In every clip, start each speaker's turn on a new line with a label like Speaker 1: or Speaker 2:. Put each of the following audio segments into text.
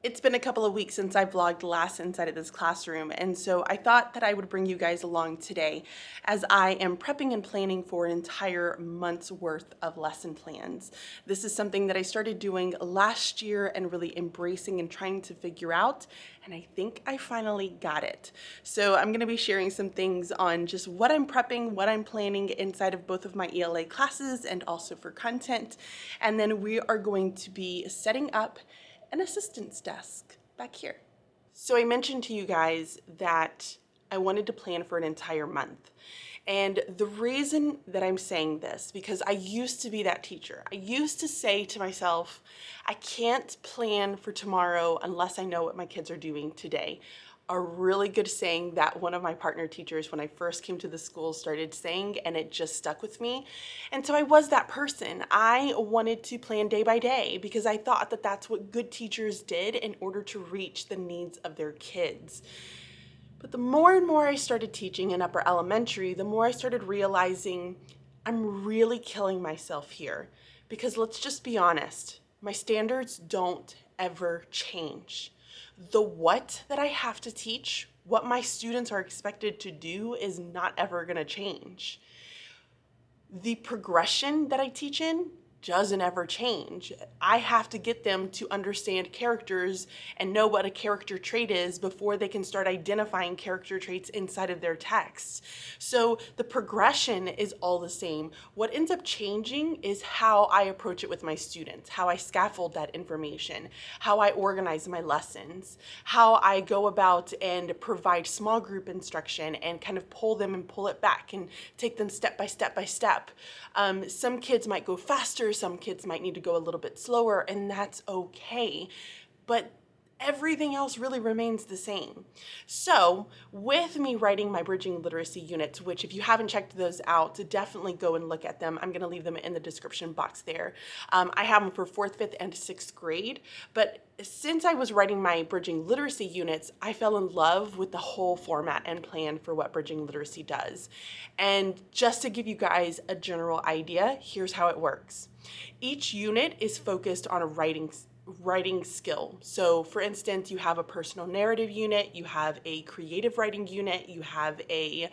Speaker 1: It's been a couple of weeks since I vlogged last inside of this classroom, and so I thought that I would bring you guys along today as I am prepping and planning for an entire month's worth of lesson plans. This is something that I started doing last year and really embracing and trying to figure out, and I think I finally got it. So I'm going to be sharing some things on just what I'm prepping, what I'm planning inside of both of my ELA classes and also for content, and then we are going to be setting up an assistant's desk back here. So I mentioned to you guys that I wanted to plan for an entire month. And the reason that I'm saying this, because I used to be that teacher. I used to say to myself, I can't plan for tomorrow unless I know what my kids are doing today. A really good saying that one of my partner teachers when I first came to the school started saying, and it just stuck with me. And so I was that person. I wanted to plan day by day because I thought that that's what good teachers did in order to reach the needs of their kids. But the more and more I started teaching in upper elementary, the more I started realizing I'm really killing myself here. Because let's just be honest, my standards don't ever change. The what that I have to teach, what my students are expected to do, is not ever going to change. The progression that I teach in doesn't ever change. I have to get them to understand characters and know what a character trait is before they can start identifying character traits inside of their texts. So the progression is all the same. What ends up changing is how I approach it with my students, how I scaffold that information, how I organize my lessons, how I go about and provide small group instruction and kind of pull them and pull it back and take them step by step by step. Some kids might go faster, some kids might need to go a little bit slower, and that's okay. But everything else really remains the same. So with me writing my bridging literacy units, which if you haven't checked those out, definitely go and look at them. I'm going to leave them in the description box there. I have them for 4th, 5th, and 6th grade. But since I was writing my bridging literacy units, I fell in love with the whole format and plan for what bridging literacy does. And just to give you guys a general idea, here's how it works. Each unit is focused on a writing skill. So for instance, you have a personal narrative unit, you have a creative writing unit, you have a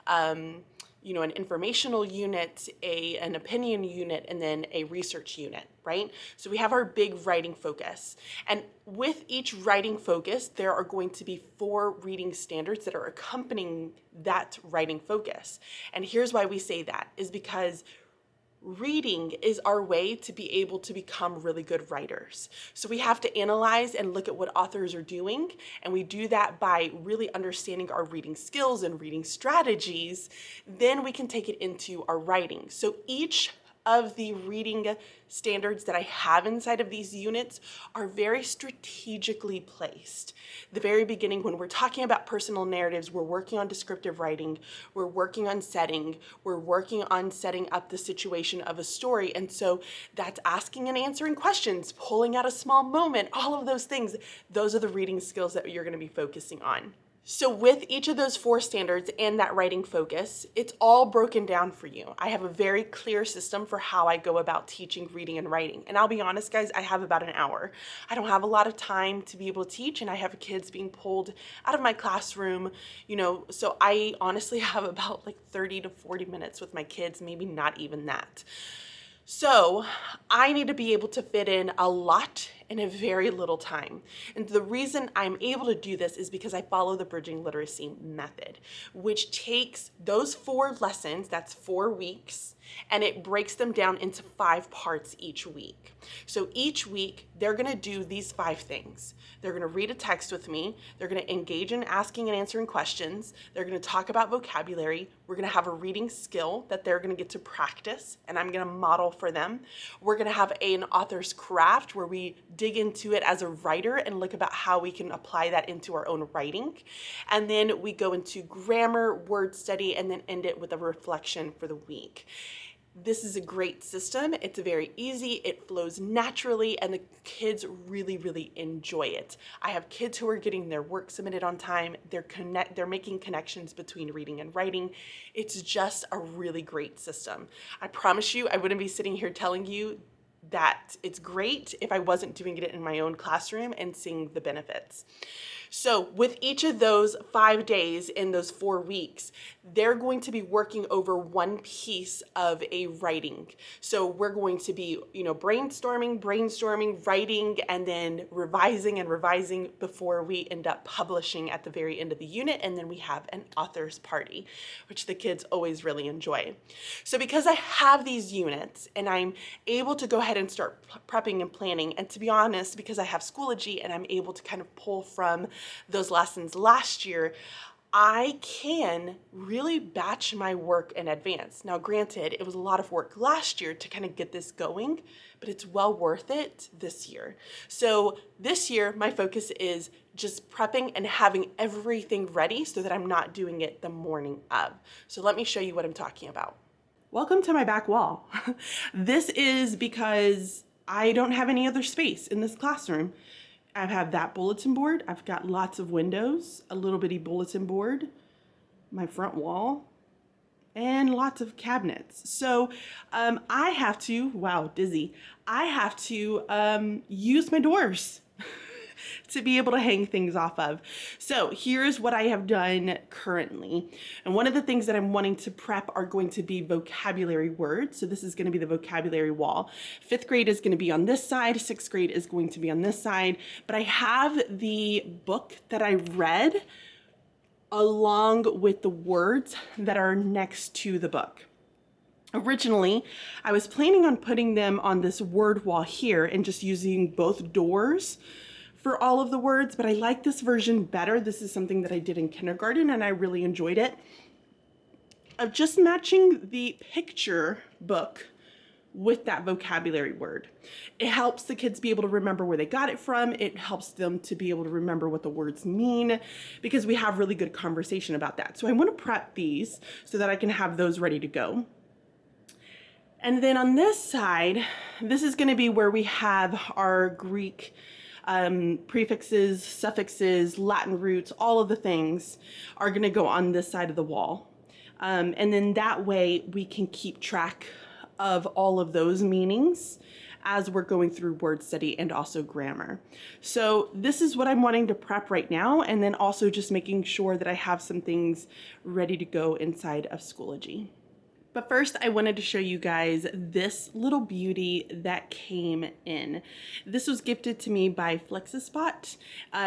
Speaker 1: an informational unit, an opinion unit, and then a research unit, right? So we have our big writing focus. And with each writing focus, there are going to be 4 reading standards that are accompanying that writing focus. And here's why we say that, is because reading is our way to be able to become really good writers. So we have to analyze and look at what authors are doing, and we do that by really understanding our reading skills and reading strategies. Then we can take it into our writing. So each of the reading standards that I have inside of these units are very strategically placed. The very beginning, when we're talking about personal narratives, we're working on descriptive writing, we're working on setting, we're working on setting up the situation of a story. And so that's asking and answering questions, pulling out a small moment, all of those things. Those are the reading skills that you're going to be focusing on. So with each of those 4 standards and that writing focus, it's all broken down for you. I have a very clear system for how I go about teaching reading and writing. And I'll be honest, guys, I have about an hour. I don't have a lot of time to be able to teach, and I have kids being pulled out of my classroom, so I honestly have about like 30 to 40 minutes with my kids, maybe not even that. So I need to be able to fit in a lot in a very little time. And the reason I'm able to do this is because I follow the bridging literacy method, which takes those 4 lessons, that's 4 weeks, and it breaks them down into 5 parts each week. So each week, they're gonna do these 5 things. They're gonna read a text with me, they're gonna engage in asking and answering questions, they're gonna talk about vocabulary, we're gonna have a reading skill that they're gonna get to practice, and I'm gonna model for them. We're gonna have an author's craft where we dig into it as a writer and look about how we can apply that into our own writing. And then we go into grammar, word study, and then end it with a reflection for the week. This is a great system. It's very easy, it flows naturally, and the kids really, really enjoy it. I have kids who are getting their work submitted on time. They're making connections between reading and writing. It's just a really great system. I promise you, I wouldn't be sitting here telling you that it's great if I wasn't doing it in my own classroom and seeing the benefits. So with each of those 5 days in those 4 weeks, they're going to be working over one piece of a writing. So we're going to be, brainstorming, writing, and then revising before we end up publishing at the very end of the unit. And then we have an author's party, which the kids always really enjoy. So because I have these units and I'm able to go ahead and start prepping and planning, and to be honest, because I have Schoology and I'm able to kind of pull from those lessons last year, I can really batch my work in advance. Now, granted, it was a lot of work last year to kind of get this going, but it's well worth it this year. So this year, my focus is just prepping and having everything ready so that I'm not doing it the morning of. So let me show you what I'm talking about. Welcome to my back wall. This is because I don't have any other space in this classroom. I have that bulletin board. I've got lots of windows, a little bitty bulletin board, my front wall, and lots of cabinets. So I have to, wow, dizzy. I have to use my doors to be able to hang things off of. So here's what I have done currently. And one of the things that I'm wanting to prep are going to be vocabulary words. So this is going to be the vocabulary wall. 5th grade is going to be on this side. 6th grade is going to be on this side. But I have the book that I read along with the words that are next to the book. Originally, I was planning on putting them on this word wall here and just using both doors for all of the words, but I like this version better. This is something that I did in kindergarten and I really enjoyed it, of just matching the picture book with that vocabulary word. It helps the kids be able to remember where they got it from. It helps them to be able to remember what the words mean, because we have really good conversation about that. So I want to prep these so that I can have those ready to go. And then on this side, this is going to be where we have our Greek prefixes, suffixes, Latin roots, all of the things are going to go on this side of the wall. And then that way we can keep track of all of those meanings as we're going through word study and also grammar. So this is what I'm wanting to prep right now, and then also just making sure that I have some things ready to go inside of Schoology. But first, I wanted to show you guys this little beauty that came in. This was gifted to me by Flexispot.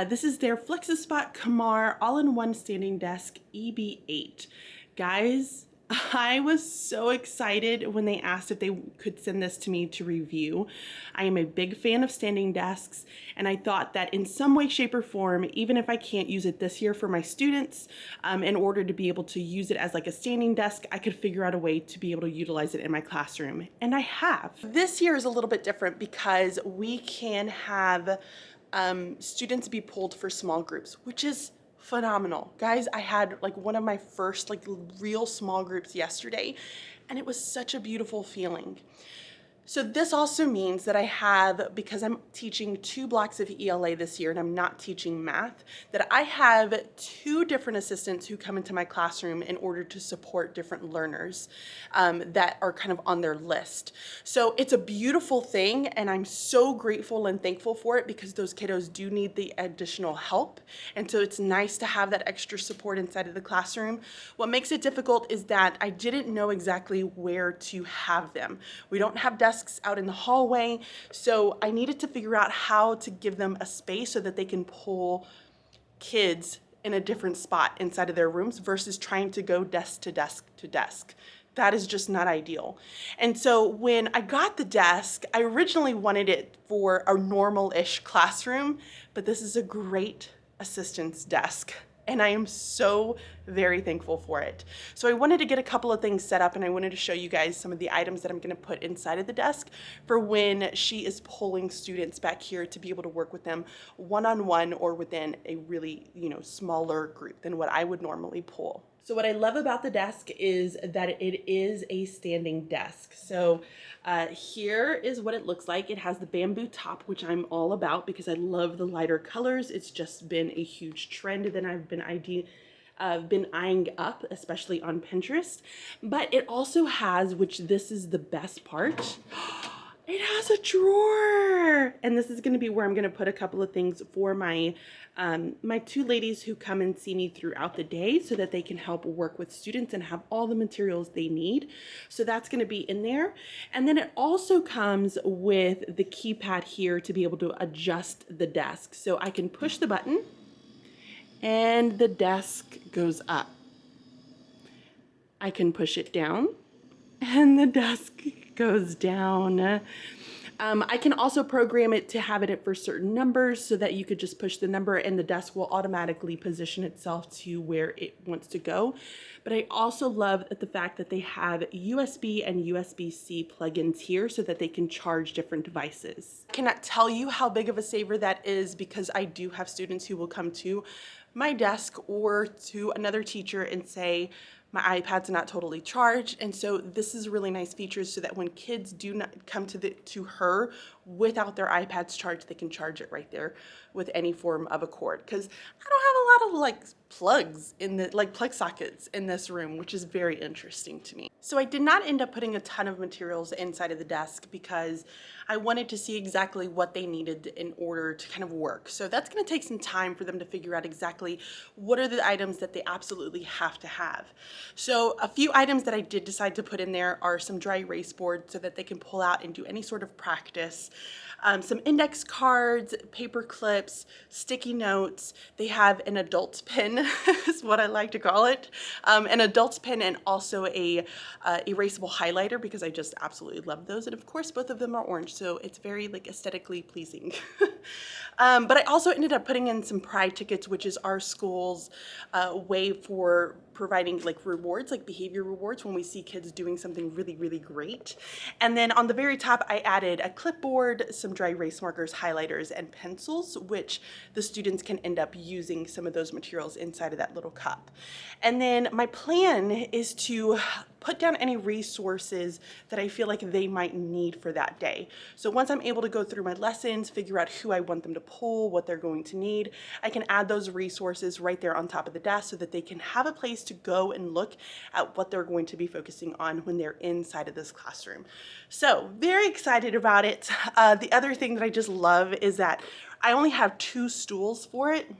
Speaker 1: This is their Flexispot Kamar all-in-one standing desk EB8. Guys, I was so excited when they asked if they could send this to me to review. I am a big fan of standing desks, and I thought that in some way, shape, or form, even if I can't use it this year for my students, in order to be able to use it as like a standing desk, I could figure out a way to be able to utilize it in my classroom, and I have. This year is a little bit different because we can have students be pulled for small groups, which is phenomenal. Guys, I had like one of my first like real small groups yesterday, and it was such a beautiful feeling. So this also means that I have, because I'm teaching 2 blocks of ELA this year and I'm not teaching math, that I have 2 different assistants who come into my classroom in order to support different learners that are kind of on their list. So it's a beautiful thing, and I'm so grateful and thankful for it, because those kiddos do need the additional help. And so it's nice to have that extra support inside of the classroom. What makes it difficult is that I didn't know exactly where to have them. We don't have desks out in the hallway, so I needed to figure out how to give them a space so that they can pull kids in a different spot inside of their rooms versus trying to go desk to desk to desk. That is just not ideal. And so when I got the desk, I originally wanted it for a normal-ish classroom, but this is a great assistance desk, and I am so very thankful for it. So I wanted to get a couple of things set up, and I wanted to show you guys some of the items that I'm going to put inside of the desk for when she is pulling students back here to be able to work with them one-on-one or within a really, smaller group than what I would normally pull. So what I love about the desk is that it is a standing desk. So here is what it looks like. It has the bamboo top, which I'm all about because I love the lighter colors. It's just been a huge trend that I've been eyeing up, especially on Pinterest. But it also has, which this is the best part, It has a drawer, and this is going to be where I'm going to put a couple of things for my my two ladies who come and see me throughout the day so that they can help work with students and have all the materials they need. So that's going to be in there. And then it also comes with the keypad here to be able to adjust the desk. So I can push the button and the desk goes up. I can push it down and the desk goes down. I can also program it to have it for certain numbers so that you could just push the number and the desk will automatically position itself to where it wants to go. But I also love the fact that they have USB and USB-C plugins here so that they can charge different devices. I cannot tell you how big of a saver that is because I do have students who will come to my desk or to another teacher and say, my iPad's not totally charged, and so this is really nice features so that when kids do not come to her without their iPads charged, they can charge it right there with any form of a cord. Because I don't have a lot of like plugs in the plug sockets in this room, which is very interesting to me. So I did not end up putting a ton of materials inside of the desk because I wanted to see exactly what they needed in order to kind of work. So that's going to take some time for them to figure out exactly what are the items that they absolutely have to have. So a few items that I did decide to put in there are some dry erase boards so that they can pull out and do any sort of practice. Some index cards, paper clips, sticky notes. They have an adult pen, is what I like to call it. An adult pen and also a erasable highlighter because I just absolutely love those. And of course, both of them are orange, so it's very like aesthetically pleasing. But I also ended up putting in some Pride tickets, which is our school's way for providing like rewards, like behavior rewards when we see kids doing something really, really great. And then on the very top, I added a clipboard, some dry erase markers, highlighters, and pencils, which the students can end up using some of those materials inside of that little cup. And then my plan is to put down any resources that I feel like they might need for that day. So once I'm able to go through my lessons, figure out who I want them to pull, what they're going to need, I can add those resources right there on top of the desk so that they can have a place to go and look at what they're going to be focusing on when they're inside of this classroom. So very excited about it. The other thing that I just love is that I only have 2 stools for it.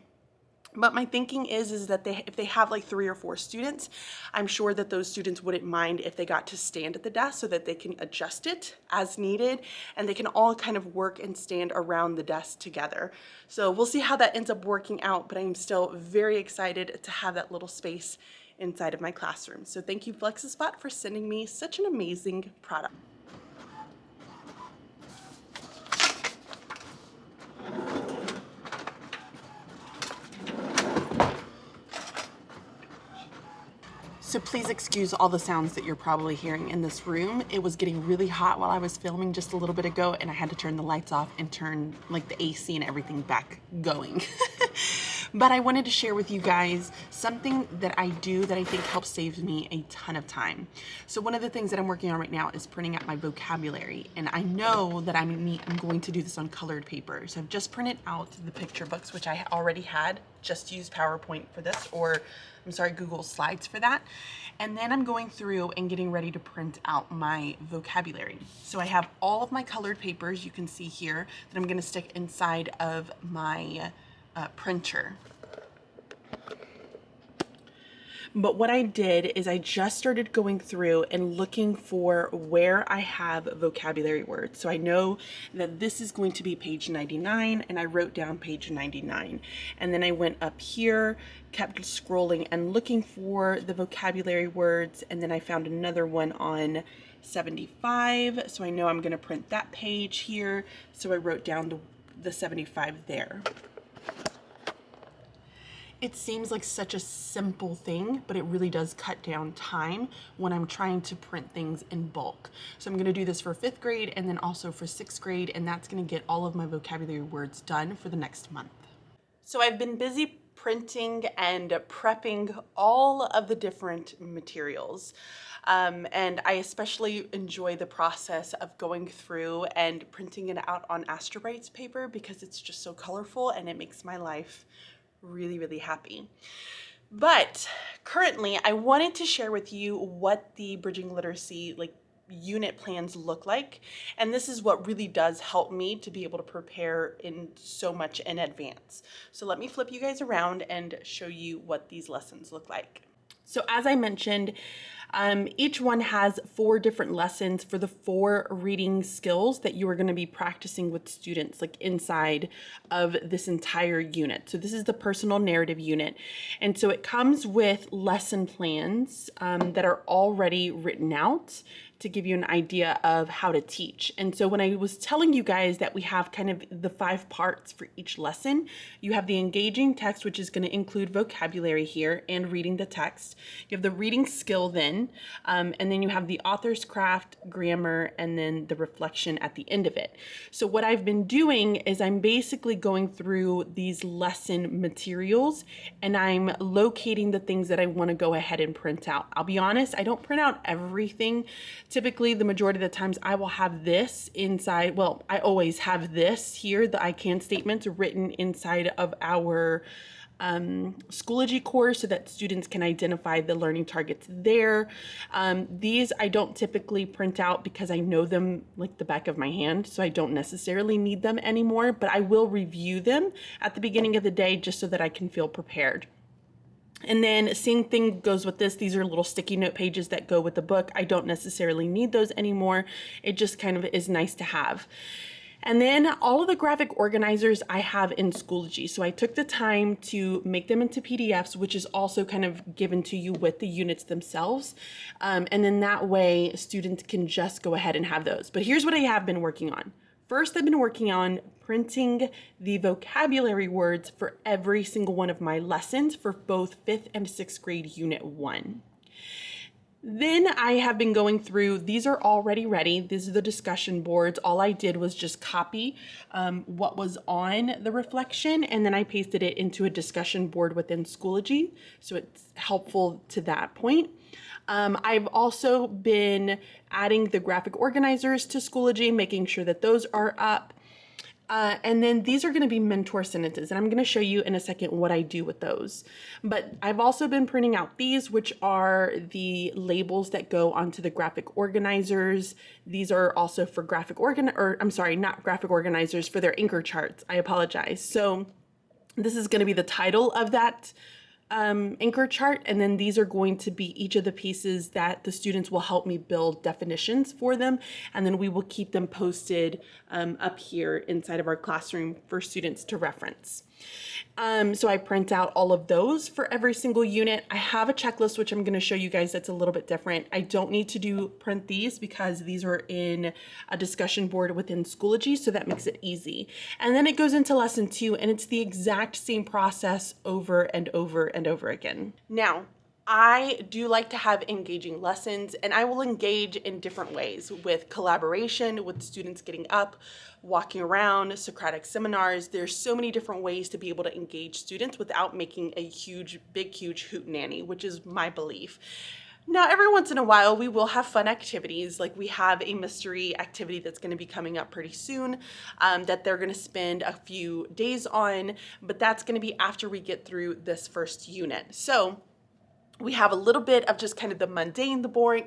Speaker 1: But my thinking is that if they have like 3 or 4 students, I'm sure that those students wouldn't mind if they got to stand at the desk so that they can adjust it as needed and they can all kind of work and stand around the desk together. So we'll see how that ends up working out, but I'm still very excited to have that little space inside of my classroom. So thank you, Flexispot, for sending me such an amazing product. So please excuse all the sounds that you're probably hearing in this room. It was getting really hot while I was filming just a little bit ago and I had to turn the lights off and turn like the AC and everything back going. But I wanted to share with you guys something that I do that I think helps save me a ton of time. So one of the things that I'm working on right now is printing out my vocabulary. And I know that I'm going to do this on colored paper. So I've just printed out the picture books, which I already had, just used PowerPoint for this, or I'm sorry, Google Slides for that. And then I'm going through and getting ready to print out my vocabulary. So I have all of my colored papers you can see here that I'm gonna stick inside of my printer. But what I did is I just started going through and looking for where I have vocabulary words. So I know that this is going to be page 99 and I wrote down page 99. And then I went up here, kept scrolling and looking for the vocabulary words. And then I found another one on 75. So I know I'm going to print that page here. So I wrote down the 75 there. It seems like such a simple thing, but it really does cut down time when I'm trying to print things in bulk. So I'm gonna do this for 5th grade and then also for 6th grade, and that's gonna get all of my vocabulary words done for the next month. So I've been busy printing and prepping all of the different materials. And I especially enjoy the process of going through and printing it out on Astrobrite's paper because it's just so colorful and it makes my life really, really happy. But currently I wanted to share with you what the Bridging Literacy unit plans look like. And this is what really does help me to be able to prepare in so much in advance. So let me flip you guys around and show you what these lessons look like. So as I mentioned, each one has 4 different lessons for the 4 reading skills that you are going to be practicing with students, like inside of this entire unit. So this is the personal narrative unit. And so it comes with lesson plans that are already written out to give you an idea of how to teach. And so when I was telling you guys that we have kind of the 5 parts for each lesson, you have the engaging text, which is going to include vocabulary here and reading the text. You have the reading skill then, and then you have the author's craft, grammar, and then the reflection at the end of it. So what I've been doing is I'm basically going through these lesson materials and I'm locating the things that I want to go ahead and print out. I'll be honest, I don't print out everything. Typically, the majority of the times I will have this inside, well, I always have this here, the I can statements written inside of our Schoology course so that students can identify the learning targets there. These I don't typically print out because I know them like the back of my hand, so I don't necessarily need them anymore, but I will review them at the beginning of the day just so that I can feel prepared. And then same thing goes with this. These are little sticky note pages that go with the book. I don't necessarily need those anymore. It just kind of is nice to have. And then all of the graphic organizers I have in Schoology. So I took the time to make them into PDFs, which is also kind of given to you with the units themselves. And then that way students can just go ahead and have those. But here's what I have been working on. First, I've been working on printing the vocabulary words for every single one of my lessons for both 5th and 6th grade Unit 1. Then I have been going through, these are already ready. These are the discussion boards. All I did was just copy what was on the reflection, and then I pasted it into a discussion board within Schoology. So it's helpful to that point. I've also been adding the graphic organizers to Schoology, making sure that those are up. And then these are going to be mentor sentences, and I'm going to show you in a second what I do with those. But I've also been printing out these, which are the labels that go onto the graphic organizers. These are also for not graphic organizers, for their anchor charts. I apologize. So this is going to be the title of that anchor chart, and then these are going to be each of the pieces that the students will help me build definitions for them, and then we will keep them posted up here inside of our classroom for students to reference. So I print out all of those for every single unit. I have a checklist, which I'm going to show you guys that's a little bit different. I don't need to print these because these are in a discussion board within Schoology, so that makes it easy. And then it goes into lesson 2, and it's the exact same process over and over and over again. Now, I do like to have engaging lessons, and I will engage in different ways with collaboration, with students getting up, walking around, Socratic seminars. There's so many different ways to be able to engage students without making a huge hootenanny, which is my belief. Now, every once in a while, we will have fun activities. Like we have a mystery activity that's going to be coming up pretty soon that they're going to spend a few days on, but that's going to be after we get through this first unit. So we have a little bit of just kind of the mundane,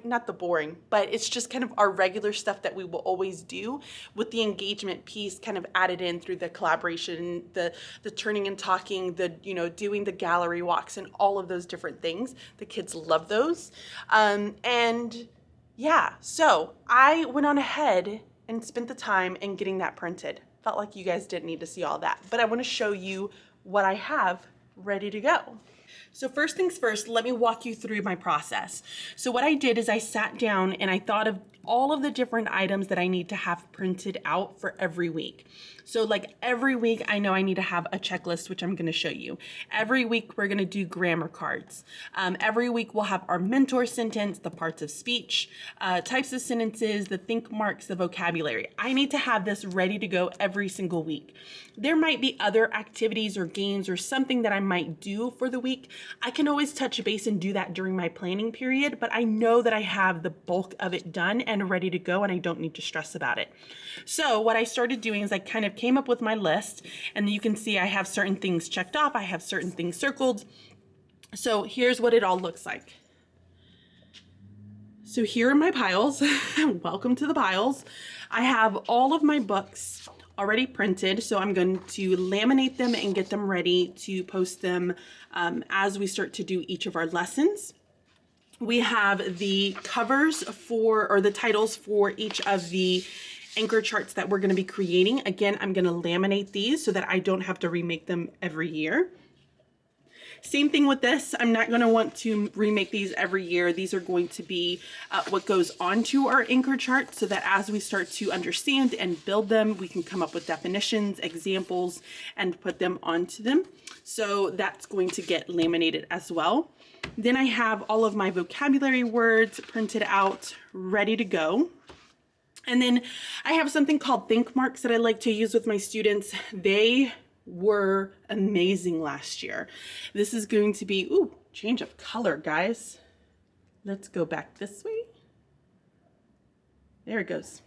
Speaker 1: not the boring, but it's just kind of our regular stuff that we will always do, with the engagement piece kind of added in through the collaboration, the turning and talking, the doing the gallery walks and all of those different things. The kids love those. And yeah, so I went on ahead and spent the time in getting that printed. Felt like you guys didn't need to see all that, but I want to show you what I have ready to go. So first things first, let me walk you through my process. So what I did is I sat down and I thought of all of the different items that I need to have printed out for every week. So like every week, I know I need to have a checklist, which I'm going to show you. Every week, we're going to do grammar cards. Every week, we'll have our mentor sentence, the parts of speech, types of sentences, the think marks, the vocabulary. I need to have this ready to go every single week. There might be other activities or games or something that I might do for the week. I can always touch base and do that during my planning period, but I know that I have the bulk of it done and ready to go, and I don't need to stress about it. So what I started doing is I kind of came up with my list, and you can see I have certain things checked off. I have certain things circled. So here's what it all looks like. So here are my piles. Welcome to the piles. I have all of my books already printed, so I'm going to laminate them and get them ready to post them as we start to do each of our lessons. We have the covers for, or the titles for each of the anchor charts that we're going to be creating. Again, I'm going to laminate these so that I don't have to remake them every year. Same thing with this. I'm not going to want to remake these every year. These are going to be what goes onto our anchor chart so that as we start to understand and build them, we can come up with definitions, examples, and put them onto them. So that's going to get laminated as well. Then I have all of my vocabulary words printed out, ready to go. And then I have something called think marks that I like to use with my students. They were amazing last year. This is going to be, ooh, change of color, guys. Let's go back this way. There it goes.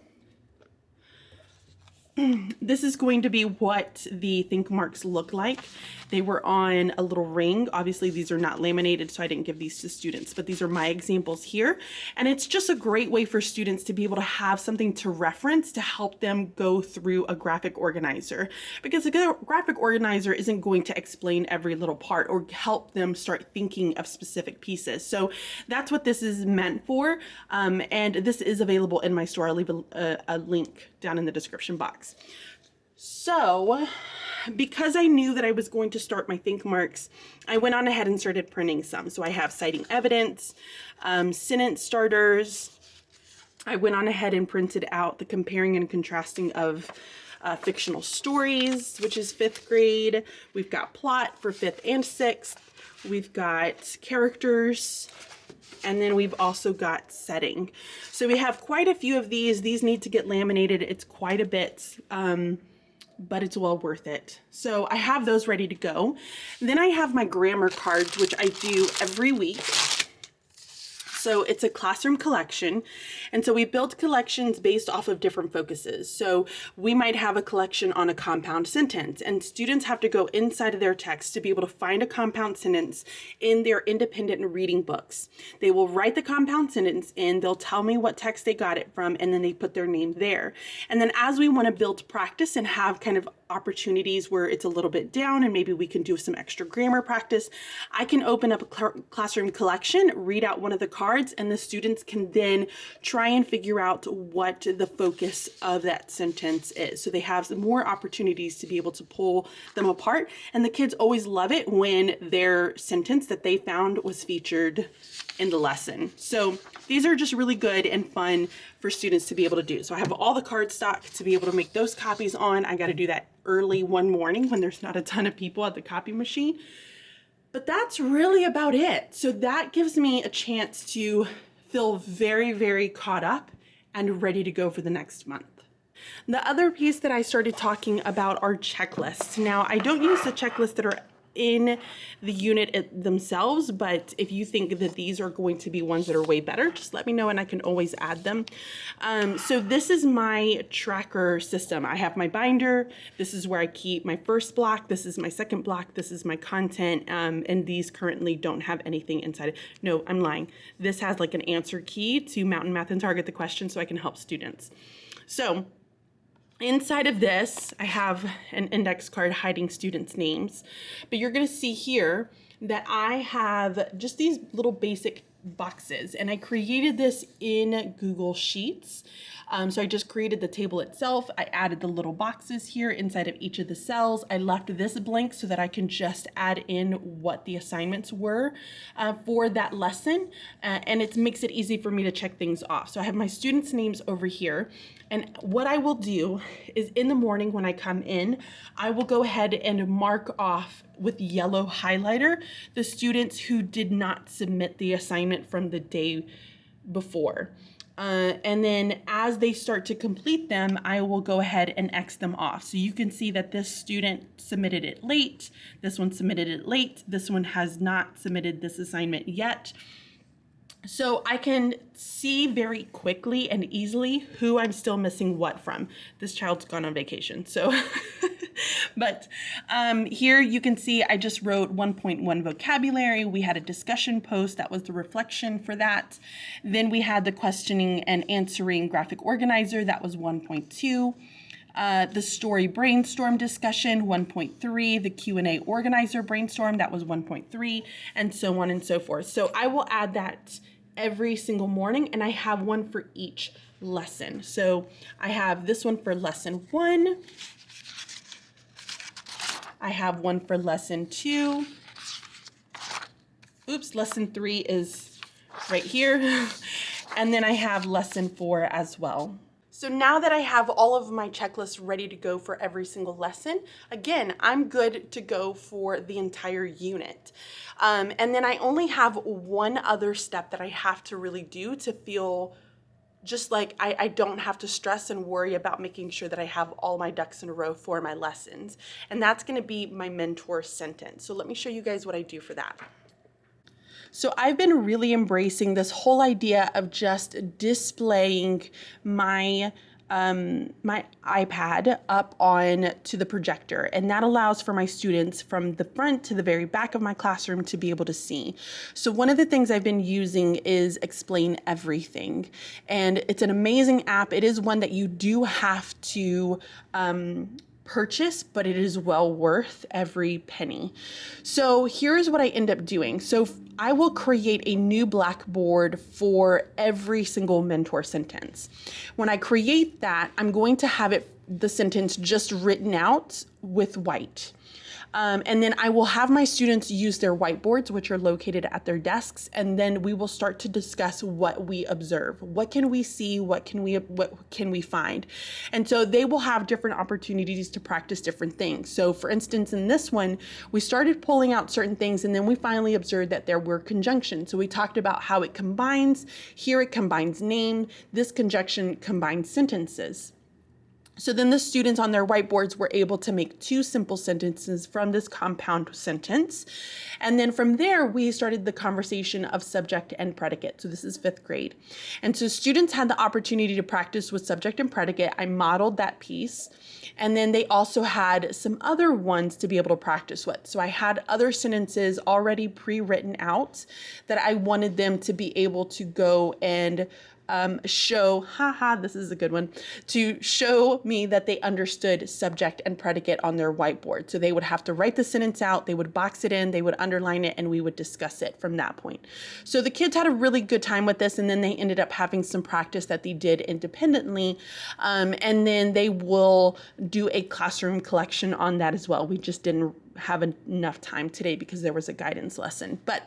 Speaker 1: This is going to be what the think marks look like. They were on a little ring. Obviously, these are not laminated, so I didn't give these to students, but these are my examples here. And it's just a great way for students to be able to have something to reference to help them go through a graphic organizer. Because a graphic organizer isn't going to explain every little part or help them start thinking of specific pieces. So that's what this is meant for. And this is available in my store. I'll leave a link down in the description box. So because I knew that I was going to start my think marks, I went on ahead and started printing some. So I have citing evidence, sentence starters. I went on ahead and printed out the comparing and contrasting of fictional stories, which is 5th grade. We've got plot for 5th and 6th. We've got characters. And then we've also got setting. So we have quite a few of these. These need to get laminated. It's quite a bit, but it's well worth it. So I have those ready to go. Then I have my grammar cards, which I do every week. So it's a classroom collection. And so we build collections based off of different focuses. So we might have a collection on a compound sentence, and students have to go inside of their text to be able to find a compound sentence in their independent reading books. They will write the compound sentence in, they'll tell me what text they got it from, and then they put their name there. And then as we want to build practice and have kind of opportunities where it's a little bit down and maybe we can do some extra grammar practice, I can open up a classroom collection, read out one of the cards, and the students can then try and figure out what the focus of that sentence is. So they have some more opportunities to be able to pull them apart. And the kids always love it when their sentence that they found was featured in the lesson. So these are just really good and fun for students to be able to do. So I have all the card stock to be able to make those copies on. I got to do that early one morning when there's not a ton of people at the copy machine. But that's really about it. So that gives me a chance to feel very, very caught up and ready to go for the next month. The other piece that I started talking about are checklists. Now, I don't use the checklists that are in the unit themselves, but if you think that these are going to be ones that are way better, just let me know and I can always add them. So this is my tracker system. I have my binder. This is where I keep my first block. This is my second block. This is my content. And these currently don't have anything inside it. No, I'm lying. This has like an answer key to Mountain Math and Target the Question so I can help students. So inside of this, I have an index card hiding students' names, but you're going to see here that I have just these little basic boxes, and I created this in Google Sheets. So I just created the table itself. I added the little boxes here inside of each of the cells. I left this blank so that I can just add in what the assignments were for that lesson. And it makes it easy for me to check things off. So I have my students' names over here. And what I will do is in the morning when I come in, I will go ahead and mark off with yellow highlighter the students who did not submit the assignment from the day before. And then as they start to complete them, I will go ahead and X them off. So you can see that this student submitted it late, this one submitted it late, this one has not submitted this assignment yet. So I can see very quickly and easily who I'm still missing what from. This child's gone on vacation, so. But here you can see I just wrote 1.1 vocabulary. We had a discussion post, that was the reflection for that. Then we had the questioning and answering graphic organizer, that was 1.2. The story brainstorm discussion, 1.3, the Q&A organizer brainstorm, that was 1.3, and so on and so forth. So I will add that every single morning, and I have one for each lesson. So I have this one for lesson 1. I have one for lesson 2. Oops, lesson 3 is right here. And then I have lesson 4 as well. So now that I have all of my checklists ready to go for every single lesson, again, I'm good to go for the entire unit. And then I only have one other step that I have to really do to feel just like I don't have to stress and worry about making sure that I have all my ducks in a row for my lessons. And that's gonna be my mentor sentence. So let me show you guys what I do for that. So I've been really embracing this whole idea of just displaying my my iPad up on to the projector, and that allows for my students from the front to the very back of my classroom to be able to see. So one of the things I've been using is Explain Everything, and it's an amazing app. It is one that you do have to purchase, but it is well worth every penny. So here's what I end up doing. So I will create a new blackboard for every single mentor sentence. When I create that, I'm going to have the sentence just written out with white. And then I will have my students use their whiteboards, which are located at their desks, and then we will start to discuss what we observe. What can we see? What can we find? And so they will have different opportunities to practice different things. So for instance, in this one, we started pulling out certain things, and then we finally observed that there were conjunctions. So we talked about how it combines. Here it combines name. This conjunction combines sentences. So then the students on their whiteboards were able to make 2 simple sentences from this compound sentence. And then from there, we started the conversation of subject and predicate. So this is 5th grade. And so students had the opportunity to practice with subject and predicate. I modeled that piece. And then they also had some other ones to be able to practice with. So I had other sentences already pre-written out that I wanted them to be able to go and show, this is a good one, to show me that they understood subject and predicate on their whiteboard. So they would have to write the sentence out, they would box it in, they would underline it, and we would discuss it from that point. So the kids had a really good time with this, and then they ended up having some practice that they did independently. And then they will do a classroom collection on that as well. We just didn't have enough time today because there was a guidance lesson. But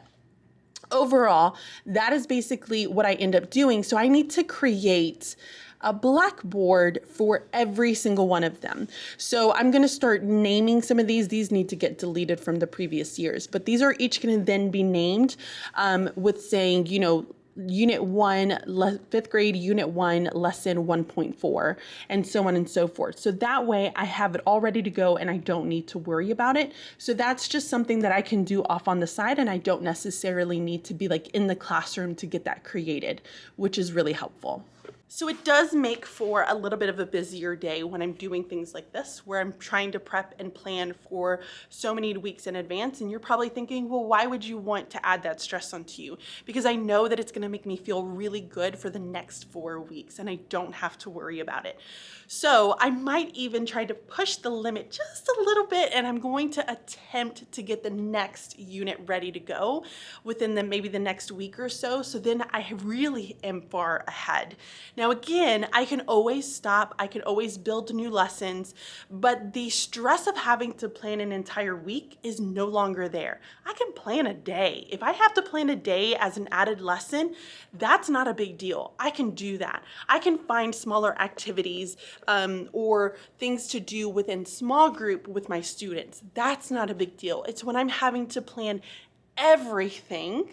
Speaker 1: overall, that is basically what I end up doing. So I need to create a blackboard for every single one of them. So I'm going to start naming some of these. These need to get deleted from the previous years, but these are each going to then be named with saying, you know, Unit 1, 5th grade, Unit 1, Lesson 1.4, and so on and so forth. So that way I have it all ready to go and I don't need to worry about it. So that's just something that I can do off on the side, and I don't necessarily need to be like in the classroom to get that created, which is really helpful. So it does make for a little bit of a busier day when I'm doing things like this, where I'm trying to prep and plan for so many weeks in advance. And you're probably thinking, well, why would you want to add that stress onto you? Because I know that it's going to make me feel really good for the next 4 weeks, and I don't have to worry about it. So I might even try to push the limit just a little bit, and I'm going to attempt to get the next unit ready to go within maybe the next week or so. So then I really am far ahead. Now again, I can always stop, I can always build new lessons, but the stress of having to plan an entire week is no longer there. I can plan a day. If I have to plan a day as an added lesson, that's not a big deal. I can do that. I can find smaller activities or things to do within small group with my students. That's not a big deal. It's when I'm having to plan everything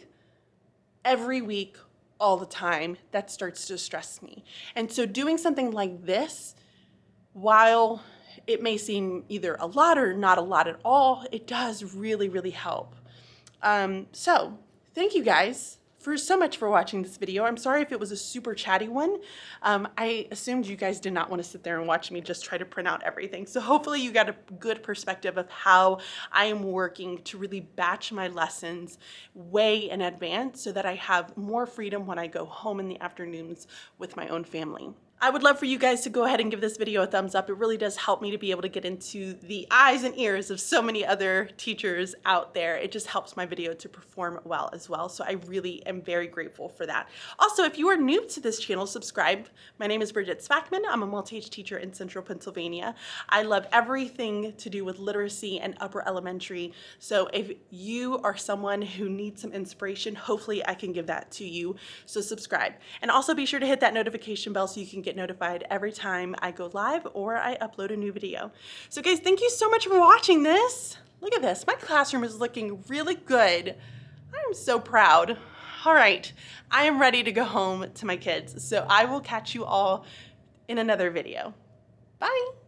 Speaker 1: every week, all the time, that starts to stress me. And so doing something like this, while it may seem either a lot or not a lot at all, it does really, really help. So thank you guys for so much for watching this video. I'm sorry if it was a super chatty one. I assumed you guys did not want to sit there and watch me just try to print out everything. So hopefully you got a good perspective of how I am working to really batch my lessons way in advance so that I have more freedom when I go home in the afternoons with my own family. I would love for you guys to go ahead and give this video a thumbs up. It really does help me to be able to get into the eyes and ears of so many other teachers out there. It just helps my video to perform well as well. So I really am very grateful for that. Also, if you are new to this channel, subscribe. My name is Bridget Spackman. I'm a multi-age teacher in Central Pennsylvania. I love everything to do with literacy and upper elementary. So if you are someone who needs some inspiration, hopefully I can give that to you. So subscribe. And also be sure to hit that notification bell so you can get notified every time I go live or I upload a new video. So guys, thank you so much for watching this. Look at this, my classroom is looking really good. I'm so proud. All right, I am ready to go home to my kids. So I will catch you all in another video. Bye.